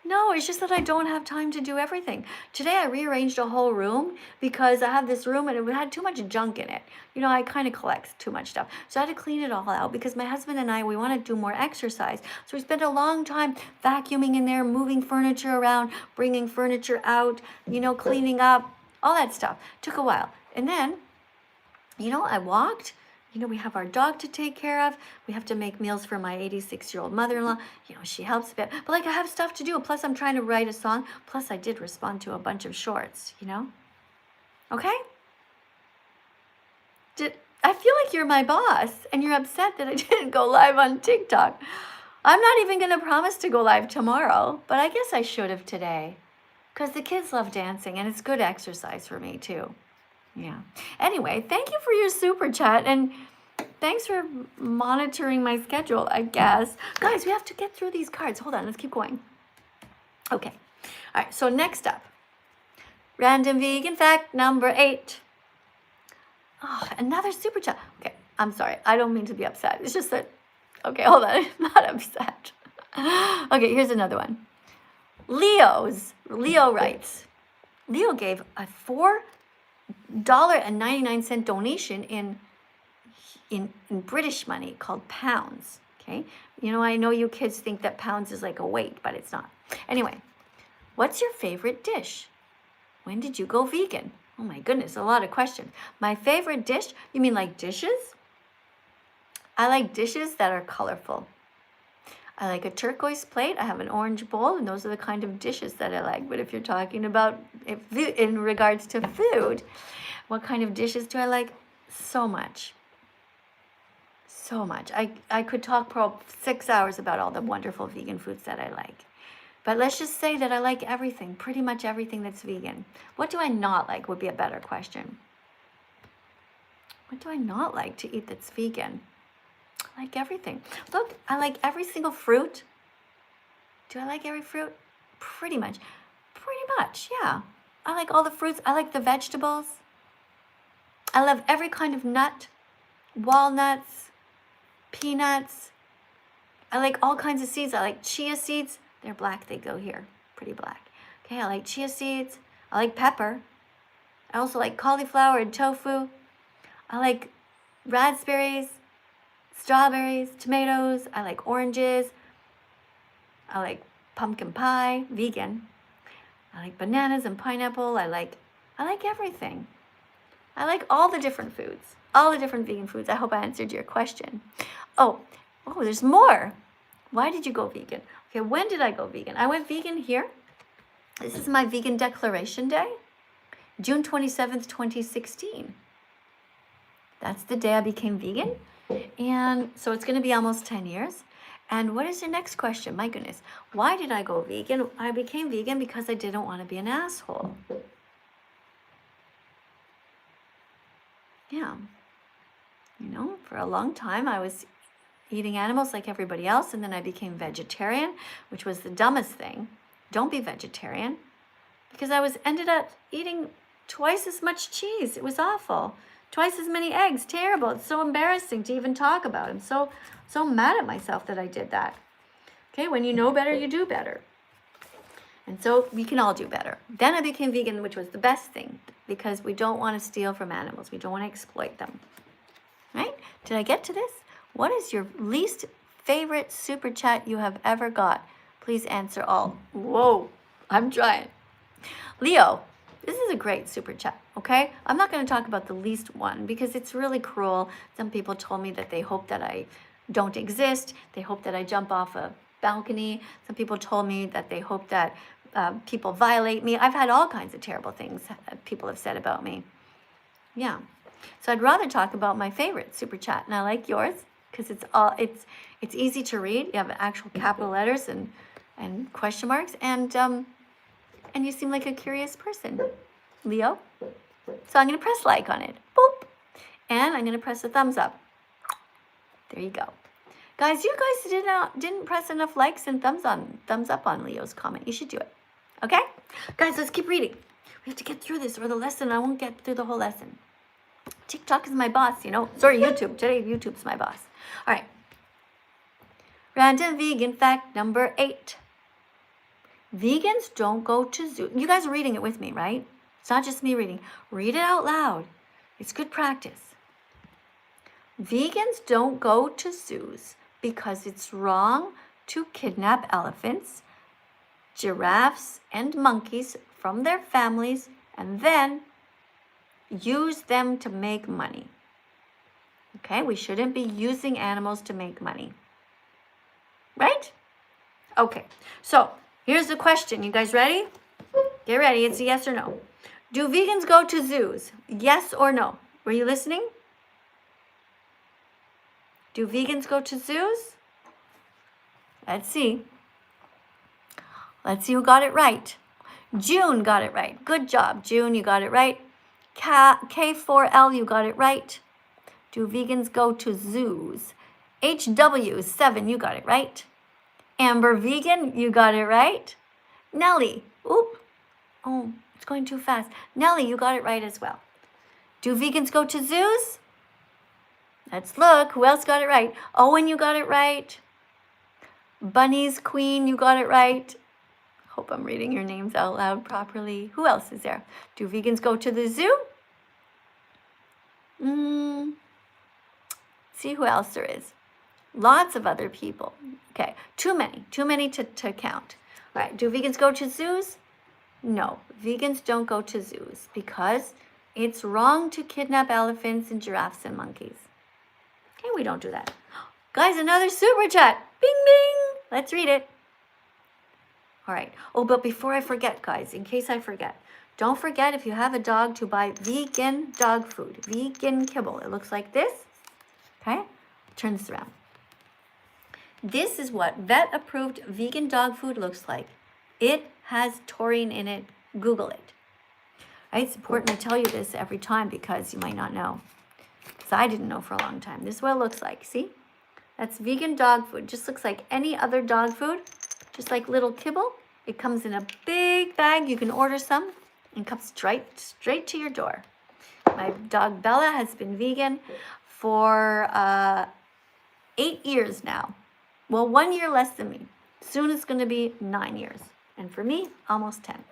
No, it's just that I don't have time to do everything. Today I rearranged a whole room because I have this room and it had too much junk in it. You know, I kind of collect too much stuff. So I had to clean it all out because my husband and I, we want to do more exercise. So we spent a long time vacuuming in there, moving furniture around, bringing furniture out, cleaning up, all that stuff. Took a while. And then, I walked. We have our dog to take care of. We have to make meals for my 86-year-old mother-in-law. She helps a bit. But I have stuff to do. Plus, I'm trying to write a song. Plus, I did respond to a bunch of shorts, Okay? I feel like you're my boss and you're upset that I didn't go live on TikTok. I'm not even going to promise to go live tomorrow, but I guess I should have today because the kids love dancing and it's good exercise for me too. Yeah. Anyway, thank you for your super chat and thanks for monitoring my schedule, I guess. Guys, we have to get through these cards. Hold on, let's keep going. Okay. All right, so next up, random vegan fact number 8. Oh, another super chat. Okay, I'm sorry. I don't mean to be upset. It's just that, okay, hold on. I'm not upset. Okay, here's another one. Leo writes, Leo gave a $4.99 donation in British money called pounds, okay? I know you kids think that pounds is like a weight, but it's not. Anyway, what's your favorite dish? When did you go vegan? Oh my goodness, a lot of questions. My favorite dish? You mean like dishes? I like dishes that are colorful. I like a turquoise plate. I have an orange bowl, and those are the kind of dishes that I like. But if you're talking about in regards to food, what kind of dishes do I like? So much. So much. I could talk for 6 hours about all the wonderful vegan foods that I like. But let's just say that I like everything, pretty much everything that's vegan. What do I not like would be a better question. What do I not like to eat that's vegan? I like everything. Look, I like every single fruit. Do I like every fruit? Pretty much, yeah. I like all the fruits. I like the vegetables. I love every kind of nut, walnuts, peanuts. I like all kinds of seeds. I like chia seeds. They're black, they go here, pretty black. Okay, I like chia seeds. I like pepper. I also like cauliflower and tofu. I like raspberries, strawberries, tomatoes. I like oranges. I like pumpkin pie, vegan. I like bananas and pineapple. I like everything. I like all the different foods, all the different vegan foods. I hope I answered your question. Oh, there's more. Why did you go vegan? Okay, when did I go vegan? I went vegan here. This is my vegan declaration day, June 27th, 2016. That's the day I became vegan. And so it's going to be almost 10 years. And what is your next question? My goodness. Why did I go vegan? I became vegan because I didn't want to be an asshole. Yeah. For a long time I was eating animals like everybody else, and then I became vegetarian, which was the dumbest thing. Don't be vegetarian. Because I ended up eating twice as much cheese. It was awful. Twice as many eggs. Terrible. It's so embarrassing to even talk about. I'm so mad at myself that I did that. Okay, when you know better, you do better. And so we can all do better. Then I became vegan, which was the best thing, because we don't want to steal from animals. We don't want to exploit them. Right? Did I get to this? What is your least favorite super chat you have ever got? Please answer all. Whoa, I'm trying. Leo, this is a great super chat, okay? I'm not going to talk about the least one because it's really cruel. Some people told me that they hope that I don't exist. They hope that I jump off a balcony. Some people told me that they hope that people violate me. I've had all kinds of terrible things people have said about me. Yeah. So I'd rather talk about my favorite super chat, and I like yours because it's easy to read. You have actual capital letters and question marks, and you seem like a curious person, Leo. So I'm going to press like on it. Boop. And I'm going to press a thumbs up. There you go. Guys, you guys didn't press enough likes and thumbs up on Leo's comment. You should do it. Okay? Guys, let's keep reading. We have to get through this or the lesson. I won't get through the whole lesson. TikTok is my boss, Sorry, YouTube. Today, YouTube's my boss. All right. Random vegan fact number 8. Vegans don't go to zoos. You guys are reading it with me, right? It's not just me reading. Read it out loud. It's good practice. Vegans don't go to zoos because it's wrong to kidnap elephants, giraffes, and monkeys from their families and then use them to make money. Okay, we shouldn't be using animals to make money. Right? Okay, so here's the question. You guys ready? Get ready. It's a yes or no. Do vegans go to zoos? Yes or no? Were you listening? Do vegans go to zoos? Let's see. Let's see who got it right. June got it right. Good job, June. You got it right. K4L, you got it right. Do vegans go to zoos? HW7, you got it right. Amber Vegan, you got it right. Nelly, oop. Oh, it's going too fast. Nelly, you got it right as well. Do vegans go to zoos? Let's look. Who else got it right? Owen, you got it right. Bunny's Queen, you got it right. Hope I'm reading your names out loud properly. Who else is there? Do vegans go to the zoo? See who else there is. Lots of other people. Okay, too many to count. All right, do vegans go to zoos? No, vegans don't go to zoos because it's wrong to kidnap elephants and giraffes and monkeys. Okay, we don't do that. Guys, another super chat. Bing, bing. Let's read it. All right. Oh, but before I forget, guys, in case I forget, don't forget if you have a dog to buy vegan dog food, vegan kibble. It looks like this. Okay, turn this around. This is what vet-approved vegan dog food looks like. It has taurine in it. Google it. Right? It's important to tell you this every time because you might not know. Because I didn't know for a long time. This is what it looks like. See? That's vegan dog food. Just looks like any other dog food. Just like little kibble. It comes in a big bag. You can order some and comes straight to your door. My dog Bella has been vegan for 8 years now. Well, 1 year less than me. Soon it's going to be 9 years. And for me, almost 10.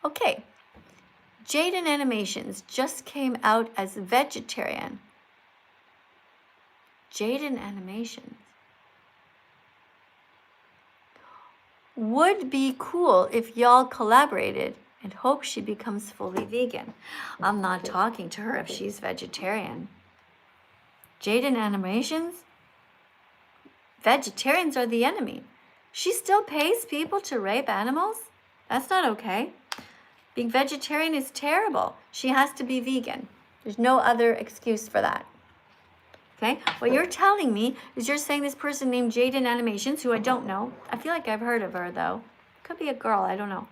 Okay. Jaden Animations just came out as vegetarian. Jaden Animations. Would be cool if y'all collaborated and hope she becomes fully vegan. I'm not talking to her if she's vegetarian. Jaden Animations? Vegetarians are the enemy. She still pays people to rape animals? That's not okay. Being vegetarian is terrible. She has to be vegan. There's no other excuse for that. Okay? What you're telling me is you're saying this person named Jaden Animations, who I don't know. I feel like I've heard of her, though. Could be a girl. I don't know.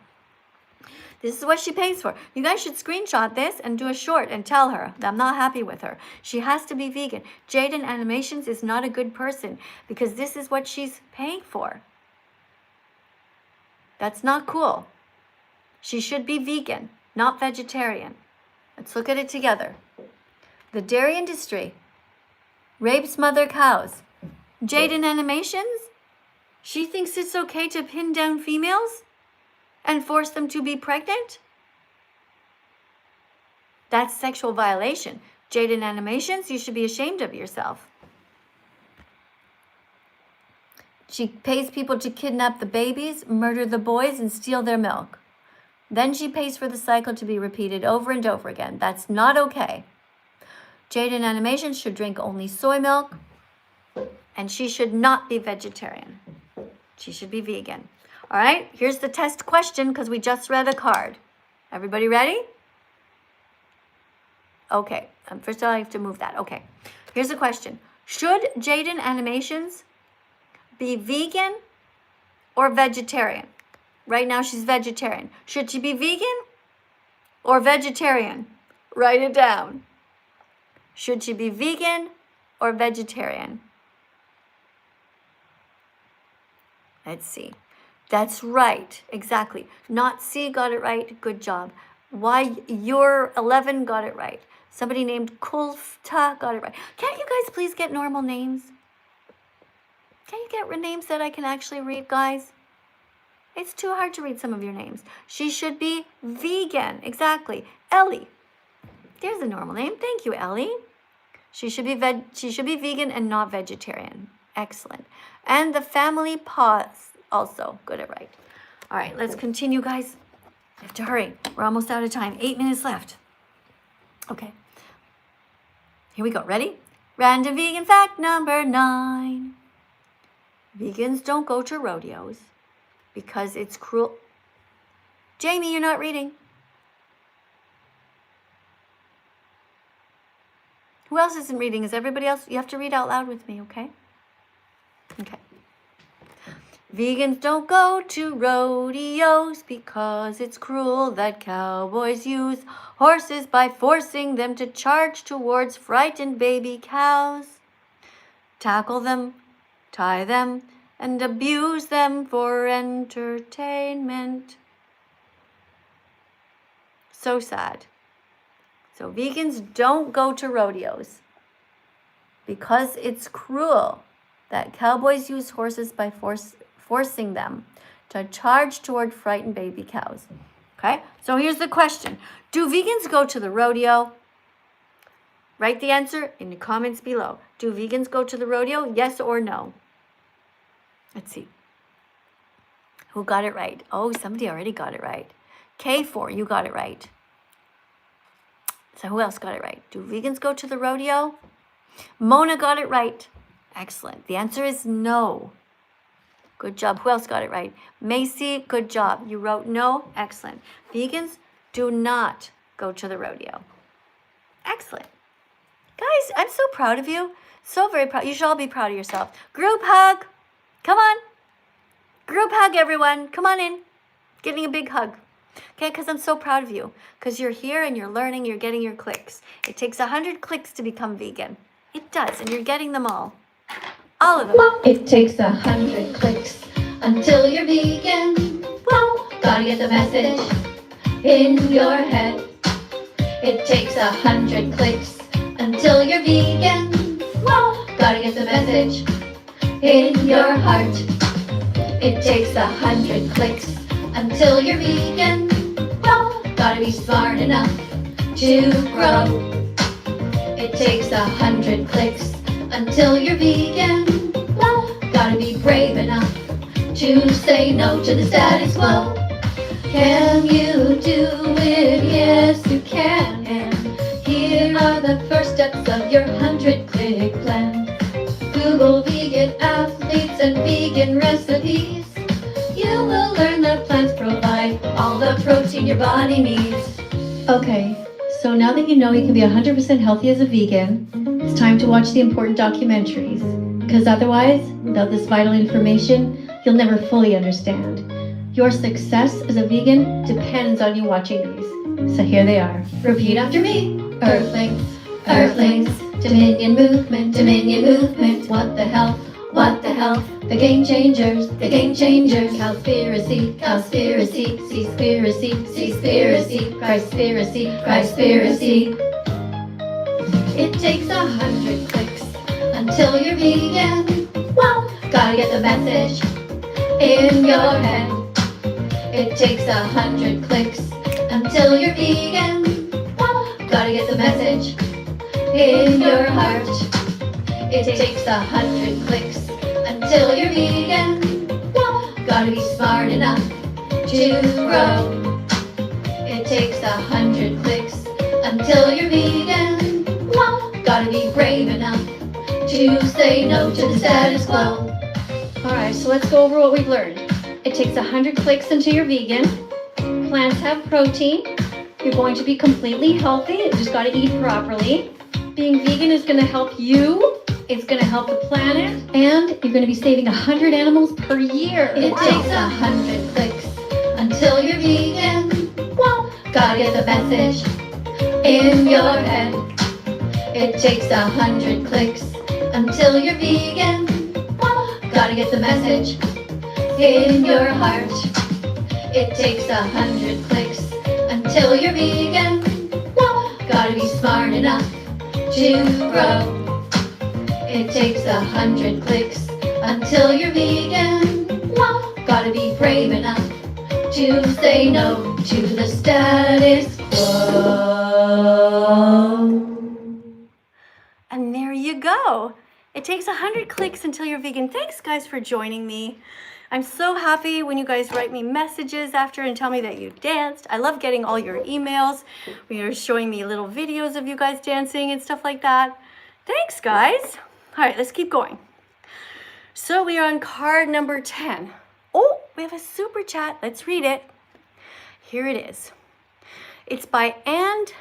This is what she pays for. You guys should screenshot this and do a short and tell her that I'm not happy with her. She has to be vegan. Jaden Animations is not a good person because this is what she's paying for. That's not cool. She should be vegan, not vegetarian. Let's look at it together. The dairy industry rapes mother cows. Jaden Animations? She thinks it's okay to pin down females and force them to be pregnant? That's sexual violation. Jaden Animations, you should be ashamed of yourself. She pays people to kidnap the babies, murder the boys, and steal their milk. Then she pays for the cycle to be repeated over and over again. That's not okay. Jaden Animations should drink only soy milk, and she should not be vegetarian. She should be vegan. All right, here's the test question because we just read a card. Everybody ready? Okay, first of all, I have to move that. Okay, here's the question. Should Jaden Animations be vegan or vegetarian? Right now she's vegetarian. Should she be vegan or vegetarian? Write it down. Should she be vegan or vegetarian? Let's see. That's right. Exactly. Not C got it right. Good job. Why you're 11 got it right. Somebody named Kulfta got it right. Can't you guys please get normal names? Can you get names that I can actually read, guys? It's too hard to read some of your names. She should be vegan. Exactly. Ellie. There's a normal name. Thank you, Ellie. She should be vegan and not vegetarian. Excellent. And the family pause also. Got it right. All right, let's continue, guys. I have to hurry. We're almost out of time. 8 minutes left. Okay. Here we go. Ready? Random vegan fact number 9. Vegans don't go to rodeos because it's cruel. Jamie, you're not reading. Who else isn't reading? Is everybody else? You have to read out loud with me, okay? Okay. Vegans don't go to rodeos because it's cruel that cowboys use horses by forcing them to charge towards frightened baby cows. Tackle them, tie them, and abuse them for entertainment. So sad. So vegans don't go to rodeos because it's cruel that cowboys use horses by forcing them to charge toward frightened baby cows. Okay, so here's the question. Do vegans go to the rodeo? Write the answer in the comments below. Do vegans go to the rodeo? Yes or no? Let's see. Who got it right? Oh, somebody already got it right. K4, you got it right. So who else got it right? Do vegans go to the rodeo? Mona got it right. Excellent. The answer is no. Good job. Who else got it right? Macy, good job. You wrote no. Excellent. Vegans do not go to the rodeo. Excellent. Guys, I'm so proud of you. So very proud. You should all be proud of yourself. Group hug. Come on. Group hug, everyone. Come on in. Getting a big hug. Okay, because I'm so proud of you. Because you're here and you're learning, you're getting your clicks. It takes 100 clicks to become vegan. It does, and you're getting them all. All of them. It takes 100 clicks until you're vegan. Whoa, gotta get the message in your head. It takes 100 clicks until you're vegan. Whoa, gotta get the message in your heart. It takes 100 clicks until you're vegan. Whoa, gotta be smart enough to grow. It takes 100 clicks until you're vegan. Whoa, gotta be brave enough to say no to the status quo. Can you do it? Yes, you can. And here are the first steps of your 100-click plan. Google vegan athletes and vegan recipes. You will learn that plants provide all the protein your body needs. Okay, so now that you know you can be 100% healthy as a vegan, it's time to watch the important documentaries. Because otherwise, without this vital information, you'll never fully understand. Your success as a vegan depends on you watching these. So here they are. Repeat after me. Earthlings, Earthlings, Dominion movement, Dominion movement. What the hell? What the hell? The game changers, the game changers. Cowspiracy, cowspiracy, seaspiracy, seaspiracy, Christspiracy, Christspiracy. It takes 100 clicks until you're vegan. Well, gotta get the message in your head. It takes 100 clicks until you're vegan. Well, gotta get the message in your heart. It takes 100 clicks until you're vegan. Well, gotta be smart enough to grow. It takes 100 clicks until you're vegan. Well, gotta be brave enough to say no to the status quo. Alright, so let's go over what we've learned. It takes 100 clicks until you're vegan. Plants have protein. You're going to be completely healthy. You just gotta eat properly. Being vegan is gonna help you. It's gonna help the planet. And you're gonna be saving 100 animals per year. It takes 100 clicks until you're vegan. Well, gotta get the message in your head. It takes 100 clicks until you're vegan. Well, gotta get the message in your heart. It takes 100 clicks until you're vegan. Well, gotta be smart enough to grow. It takes 100 clicks until you're vegan. Well, gotta be brave enough to say no to the status quo. And there you go. It takes 100 clicks until you're vegan. Thanks, guys, for joining me. I'm so happy when you guys write me messages after and tell me that you danced. I love getting all your emails when you're showing me little videos of you guys dancing and stuff like that. Thanks, guys. All right, let's keep going. So we are on card number 10. Oh, we have a super chat. Let's read it. Here it is. It's by and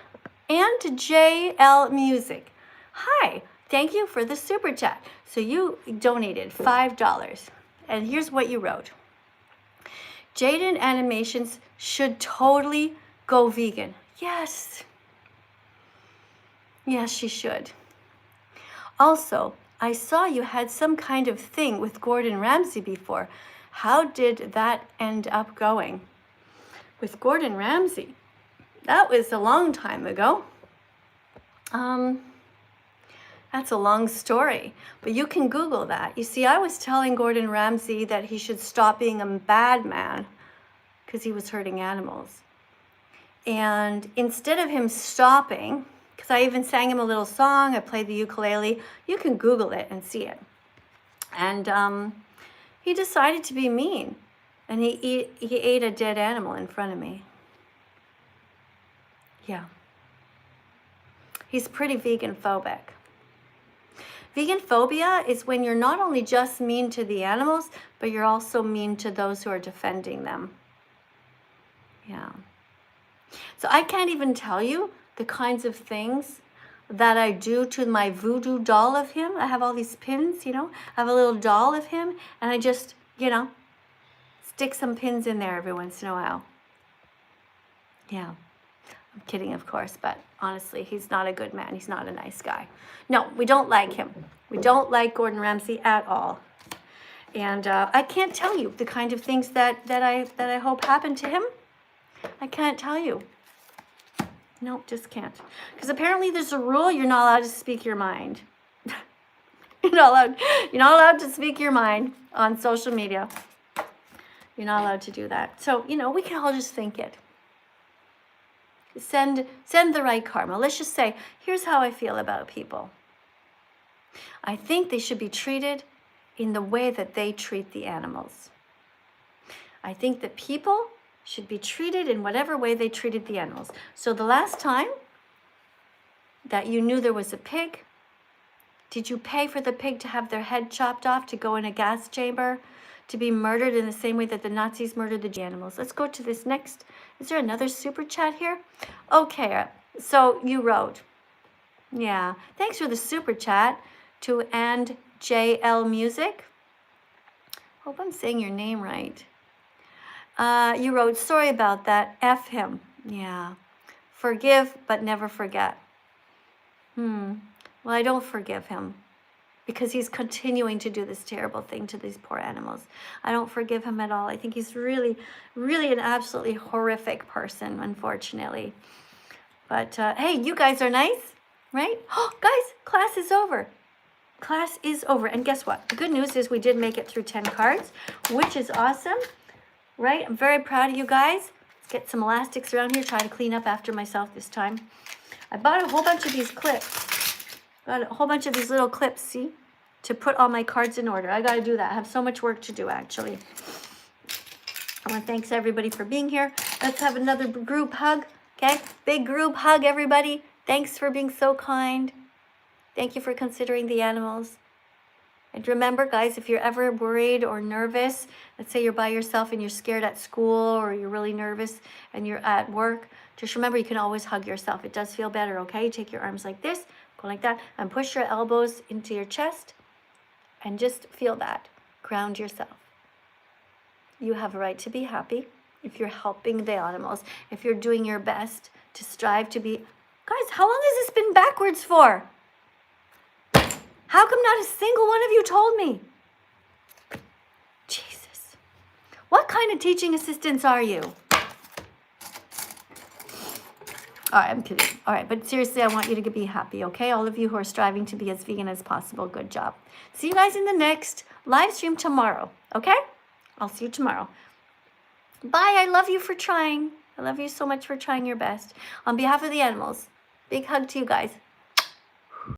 JL Music. Hi, thank you for the super chat. So you donated $5. And here's what you wrote. Jaden Animations should totally go vegan. Yes. Yes, she should. Also, I saw you had some kind of thing with Gordon Ramsay before. How did that end up going? With Gordon Ramsay? That was a long time ago. That's a long story, but you can Google that. You see, I was telling Gordon Ramsay that he should stop being a bad man because he was hurting animals. And instead of him stopping, because I even sang him a little song, I played the ukulele, you can Google it and see it. And he decided to be mean, and he ate a dead animal in front of me. Yeah. He's pretty vegan-phobic. Vegan phobia is when you're not only just mean to the animals, but you're also mean to those who are defending them. Yeah. So I can't even tell you the kinds of things that I do to my voodoo doll of him. I have all these pins, I have a little doll of him, and I just, stick some pins in there every once in a while. Yeah. I'm kidding, of course, but honestly, he's not a good man. He's not a nice guy. No, we don't like him. We don't like Gordon Ramsay at all. And I can't tell you the kind of things that I hope happen to him. I can't tell you. Nope, just can't. Because apparently there's a rule, you're not allowed to speak your mind. You're not allowed to speak your mind on social media. You're not allowed to do that. So, we can all just think it. Send the right karma. Let's just say, here's how I feel about people. I think they should be treated in the way that they treat the animals. I think that people should be treated in whatever way they treated the animals. So the last time that you knew there was a pig, did you pay for the pig to have their head chopped off, to go in a gas chamber, to be murdered in the same way that the Nazis murdered the animals? Let's go to this next. Is there another super chat here? Okay, so you wrote. Yeah, thanks for the super chat to and JL Music. Hope I'm saying your name right. You wrote, sorry about that. F him. Yeah. Forgive, but never forget. Well, I don't forgive him because he's continuing to do this terrible thing to these poor animals. I don't forgive him at all. I think he's really, really an absolutely horrific person, unfortunately. But hey, you guys are nice, right? Oh, guys, class is over. Class is over. And guess what? The good news is we did make it through 10 cards, which is awesome, right? I'm very proud of you guys. Let's get some elastics around here, try to clean up after myself this time. I bought a whole bunch of these clips. Got a whole bunch of these little clips, see? To put all my cards in order. I got to do that. I have so much work to do, actually. I want to thank everybody for being here. Let's have another group hug, okay? Big group hug, everybody. Thanks for being so kind. Thank you for considering the animals. And remember, guys, if you're ever worried or nervous, let's say you're by yourself and you're scared at school or you're really nervous and you're at work, just remember you can always hug yourself. It does feel better, okay? You take your arms like this, go like that, and push your elbows into your chest and just feel that. Ground yourself. You have a right to be happy if you're helping the animals, if you're doing your best to strive to be... Guys, how long has this been backwards for? How come not a single one of you told me? Jesus. What kind of teaching assistants are you? All right, I'm kidding. All right, but seriously, I want you to be happy, okay? All of you who are striving to be as vegan as possible, good job. See you guys in the next live stream tomorrow, okay? I'll see you tomorrow. Bye, I love you for trying. I love you so much for trying your best. On behalf of the animals, big hug to you guys.